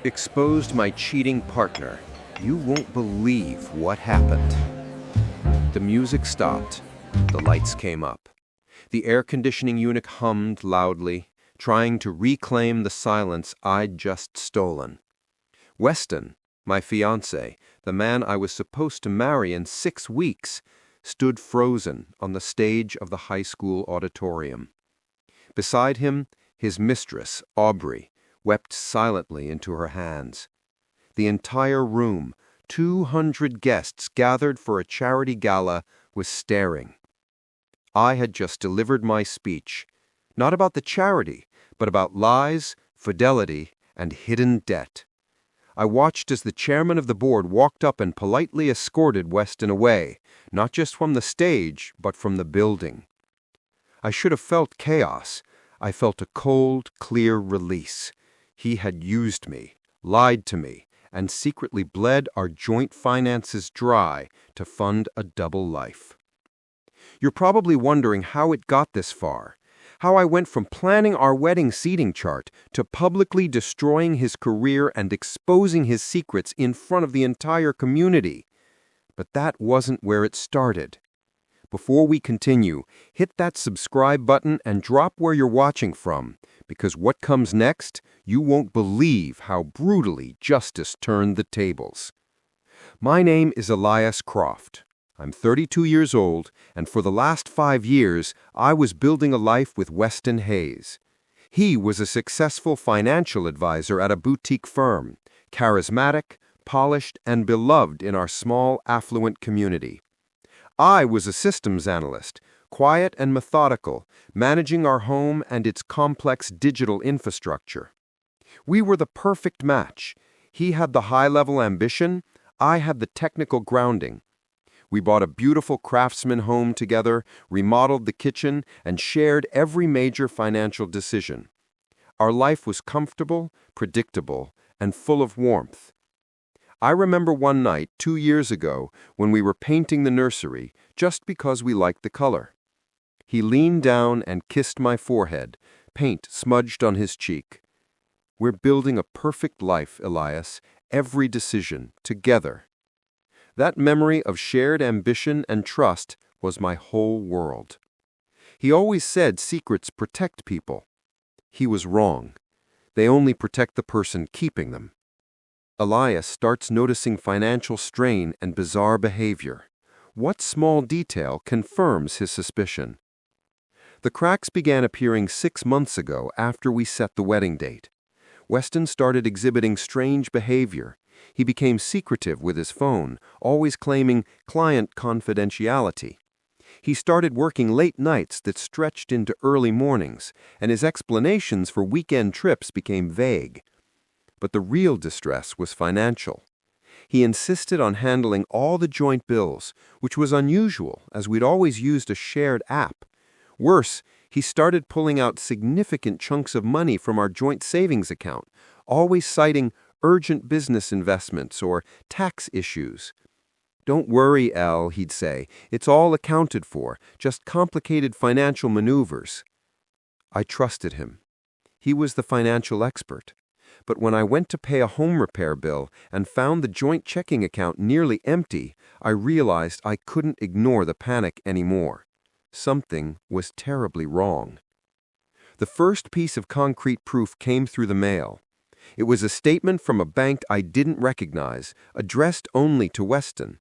Exposed my cheating partner. You won't believe what happened. The music stopped. The lights came up. The air conditioning unit hummed loudly, trying to reclaim the silence I'd just stolen. Weston, my fiancé, the man I was supposed to marry in 6 weeks, stood frozen on the stage of the high school auditorium. Beside him, his mistress, Aubrey, wept silently into her hands. The entire room, 200 guests gathered for a charity gala, was staring. I had just delivered my speech, not about the charity, but about lies, fidelity, and hidden debt. I watched as the chairman of the board walked up and politely escorted Weston away, not just from the stage, but from the building. I should have felt chaos. I felt a cold, clear release. He had used me, lied to me, and secretly bled our joint finances dry to fund a double life. You're probably wondering how it got this far, how I went from planning our wedding seating chart to publicly destroying his career and exposing his secrets in front of the entire community. But that wasn't where it started. Before we continue, hit that subscribe button and drop where you're watching from, because what comes next, you won't believe how brutally justice turned the tables. My name is Elias Croft. I'm 32 years old, and for the last 5 years, I was building a life with Weston Hayes. He was a successful financial advisor at a boutique firm, charismatic, polished, and beloved in our small, affluent community. I was a systems analyst, quiet and methodical, managing our home and its complex digital infrastructure. We were the perfect match. He had the high-level ambition, I had the technical grounding. We bought a beautiful craftsman home together, remodeled the kitchen, and shared every major financial decision. Our life was comfortable, predictable, and full of warmth. I remember one night 2 years ago when we were painting the nursery just because we liked the color. He leaned down and kissed my forehead, paint smudged on his cheek. We're building a perfect life, Elias, every decision, together. That memory of shared ambition and trust was my whole world. He always said secrets protect people. He was wrong. They only protect the person keeping them. Elias starts noticing financial strain and bizarre behavior. What small detail confirms his suspicion? The cracks began appearing 6 months ago after we set the wedding date. Weston started exhibiting strange behavior. He became secretive with his phone, always claiming client confidentiality. He started working late nights that stretched into early mornings, and his explanations for weekend trips became vague. But the real distress was financial. He insisted on handling all the joint bills, which was unusual as we'd always used a shared app. Worse, he started pulling out significant chunks of money from our joint savings account, always citing urgent business investments or tax issues. "Don't worry, El," he'd say. "It's all accounted for, just complicated financial maneuvers." I trusted him. He was the financial expert. But when I went to pay a home repair bill and found the joint checking account nearly empty, I realized I couldn't ignore the panic anymore. Something was terribly wrong. The first piece of concrete proof came through the mail. It was a statement from a bank I didn't recognize, addressed only to Weston.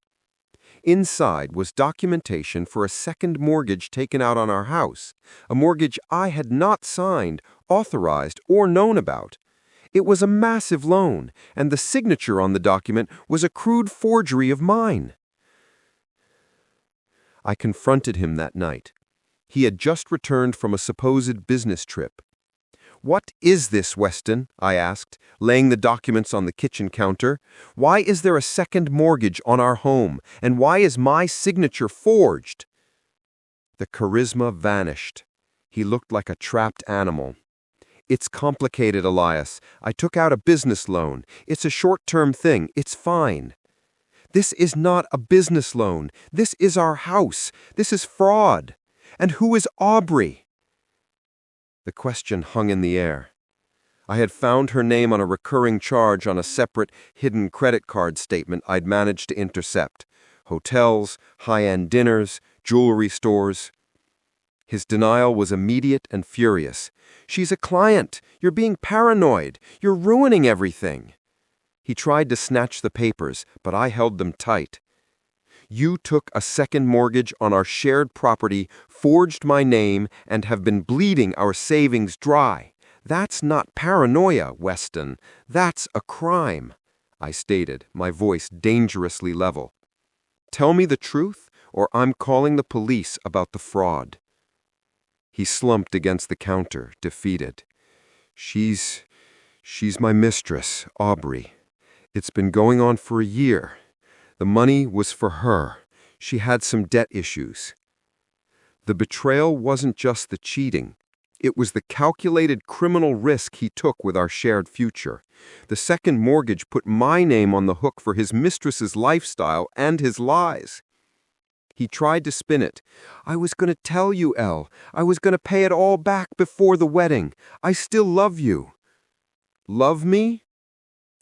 Inside was documentation for a second mortgage taken out on our house, a mortgage I had not signed, authorized, or known about. It was a massive loan, and the signature on the document was a crude forgery of mine. I confronted him that night. He had just returned from a supposed business trip. "What is this, Weston?" I asked, laying the documents on the kitchen counter. "Why is there a second mortgage on our home, and why is my signature forged?" The charisma vanished. He looked like a trapped animal. "It's complicated, Elias. I took out a business loan. It's a short-term thing. It's fine." "This is not a business loan. This is our house. This is fraud. And who is Aubrey?" The question hung in the air. I had found her name on a recurring charge on a separate, hidden credit card statement I'd managed to intercept. Hotels, high-end dinners, jewelry stores. His denial was immediate and furious. "She's a client. You're being paranoid. You're ruining everything." He tried to snatch the papers, but I held them tight. "You took a second mortgage on our shared property, forged my name, and have been bleeding our savings dry. That's not paranoia, Weston. That's a crime," I stated, my voice dangerously level. "Tell me the truth, or I'm calling the police about the fraud." He slumped against the counter, defeated. She's my mistress, Aubrey. It's been going on for a year. The money was for her. She had some debt issues." The betrayal wasn't just the cheating. It was the calculated criminal risk he took with our shared future. The second mortgage put my name on the hook for his mistress's lifestyle and his lies. He tried to spin it. "I was going to tell you, Elle. I was going to pay it all back before the wedding. I still love you." "Love me?"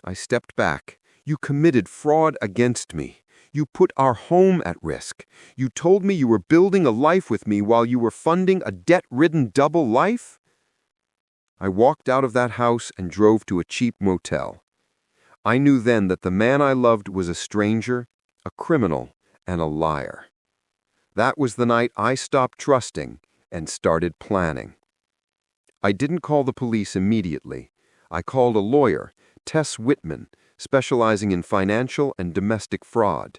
I stepped back. "You committed fraud against me. You put our home at risk. You told me you were building a life with me while you were funding a debt-ridden double life?" I walked out of that house and drove to a cheap motel. I knew then that the man I loved was a stranger, a criminal, and a liar. That was the night I stopped trusting and started planning. I didn't call the police immediately. I called a lawyer, Tess Whitman, specializing in financial and domestic fraud.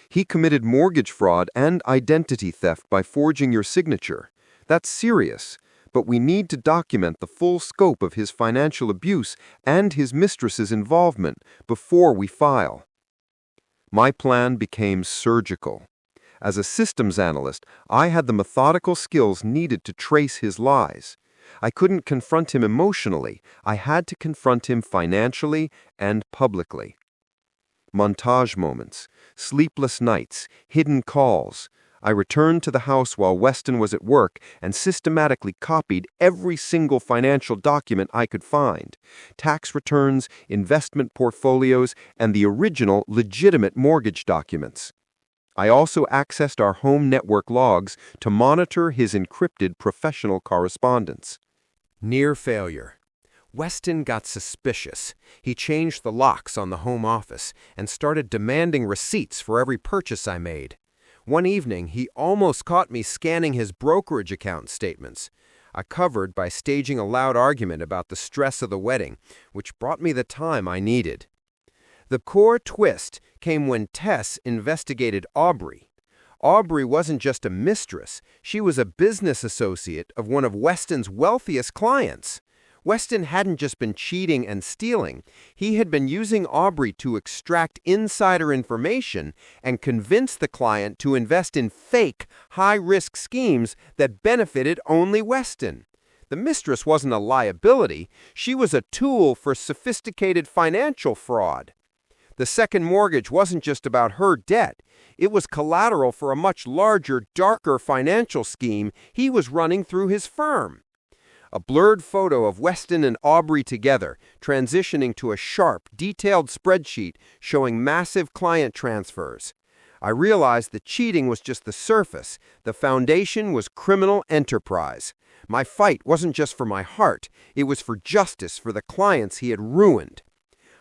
"He committed mortgage fraud and identity theft by forging your signature. That's serious, but we need to document the full scope of his financial abuse and his mistress's involvement before we file." My plan became surgical. As a systems analyst, I had the methodical skills needed to trace his lies. I couldn't confront him emotionally. I had to confront him financially and publicly. Montage moments, sleepless nights, hidden calls. I returned to the house while Weston was at work and systematically copied every single financial document I could find: tax returns, investment portfolios, and the original legitimate mortgage documents. I also accessed our home network logs to monitor his encrypted professional correspondence. Near failure. Weston got suspicious. He changed the locks on the home office and started demanding receipts for every purchase I made. One evening, he almost caught me scanning his brokerage account statements. I covered by staging a loud argument about the stress of the wedding, which brought me the time I needed. The core twist came when Tess investigated Aubrey. Aubrey wasn't just a mistress, she was a business associate of one of Weston's wealthiest clients. Weston hadn't just been cheating and stealing, he had been using Aubrey to extract insider information and convince the client to invest in fake, high-risk schemes that benefited only Weston. The mistress wasn't a liability, she was a tool for sophisticated financial fraud. The second mortgage wasn't just about her debt. It was collateral for a much larger, darker financial scheme he was running through his firm. A blurred photo of Weston and Aubrey together, transitioning to a sharp, detailed spreadsheet showing massive client transfers. I realized that cheating was just the surface. The foundation was criminal enterprise. My fight wasn't just for my heart. It was for justice for the clients he had ruined.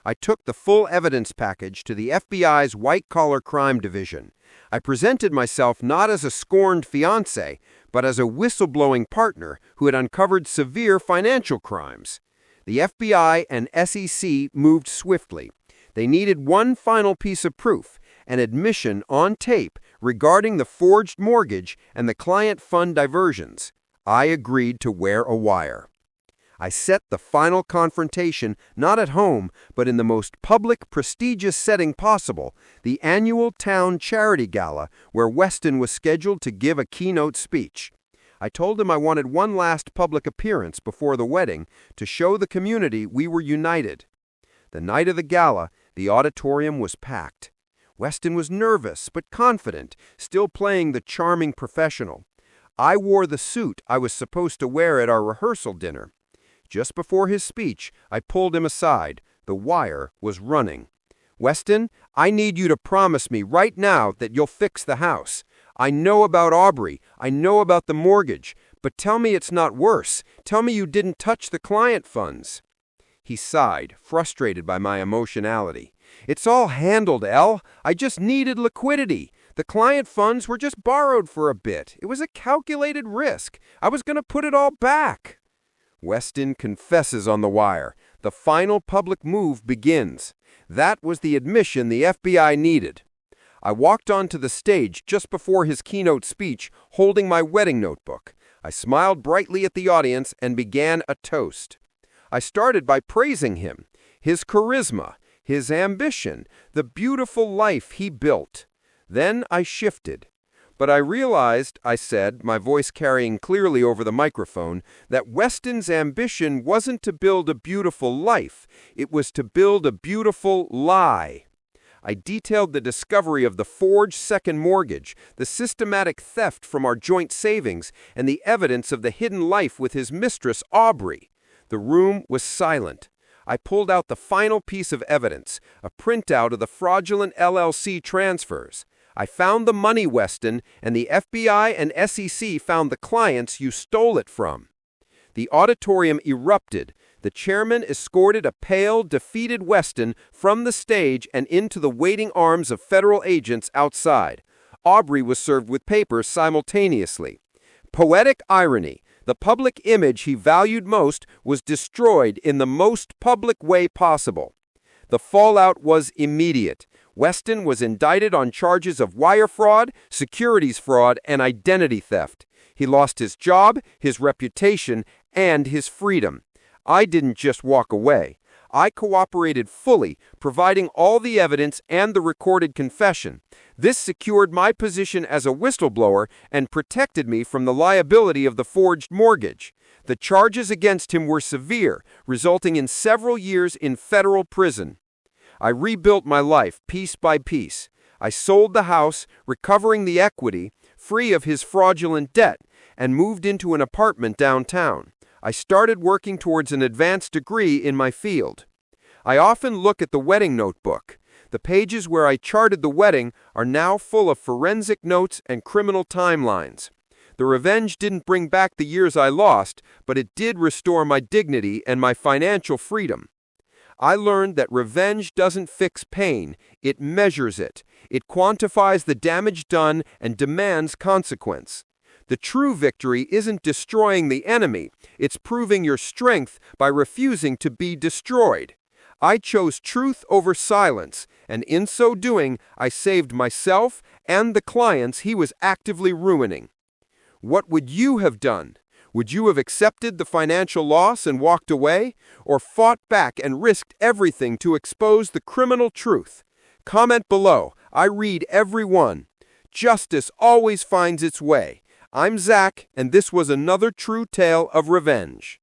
I took the full evidence package to the FBI's white-collar crime division. I presented myself not as a scorned fiancé, but as a whistleblowing partner who had uncovered severe financial crimes. The FBI and SEC moved swiftly. They needed one final piece of proof, an admission on tape regarding the forged mortgage and the client fund diversions. I agreed to wear a wire. I set the final confrontation not at home, but in the most public, prestigious setting possible, the annual town charity gala, where Weston was scheduled to give a keynote speech. I told him I wanted one last public appearance before the wedding to show the community we were united. The night of the gala, the auditorium was packed. Weston was nervous but confident, still playing the charming professional. I wore the suit I was supposed to wear at our rehearsal dinner. Just before his speech, I pulled him aside. The wire was running. "Weston, I need you to promise me right now that you'll fix the house. I know about Aubrey. I know about the mortgage. But tell me it's not worse. Tell me you didn't touch the client funds." He sighed, frustrated by my emotionality. "It's all handled, El. I just needed liquidity. The client funds were just borrowed for a bit. It was a calculated risk. I was going to put it all back." Weston confesses on the wire. The final public move begins. That was the admission the FBI needed. I walked onto the stage just before his keynote speech, holding my wedding notebook. I smiled brightly at the audience and began a toast. I started by praising him, his charisma, his ambition, the beautiful life he built. Then I shifted. But I realized, I said, my voice carrying clearly over the microphone, that Weston's ambition wasn't to build a beautiful life. It was to build a beautiful lie. I detailed the discovery of the forged second mortgage, the systematic theft from our joint savings, and the evidence of the hidden life with his mistress, Aubrey. The room was silent. I pulled out the final piece of evidence, a printout of the fraudulent LLC transfers. I found the money, Weston, and the FBI and SEC found the clients you stole it from. The auditorium erupted. The chairman escorted a pale, defeated Weston from the stage and into the waiting arms of federal agents outside. Aubrey was served with papers simultaneously. Poetic irony. The public image he valued most was destroyed in the most public way possible. The fallout was immediate. Weston was indicted on charges of wire fraud, securities fraud, and identity theft. He lost his job, his reputation, and his freedom. I didn't just walk away. I cooperated fully, providing all the evidence and the recorded confession. This secured my position as a whistleblower and protected me from the liability of the forged mortgage. The charges against him were severe, resulting in several years in federal prison. I rebuilt my life piece by piece. I sold the house, recovering the equity, free of his fraudulent debt, and moved into an apartment downtown. I started working towards an advanced degree in my field. I often look at the wedding notebook. The pages where I charted the wedding are now full of forensic notes and criminal timelines. The revenge didn't bring back the years I lost, but it did restore my dignity and my financial freedom. I learned that revenge doesn't fix pain, it measures it. It quantifies the damage done and demands consequence. The true victory isn't destroying the enemy, it's proving your strength by refusing to be destroyed. I chose truth over silence, and in so doing, I saved myself and the clients he was actively ruining. What would you have done? Would you have accepted the financial loss and walked away, or fought back and risked everything to expose the criminal truth? Comment below. I read every one. Justice always finds its way. I'm Zach, and this was another true tale of revenge.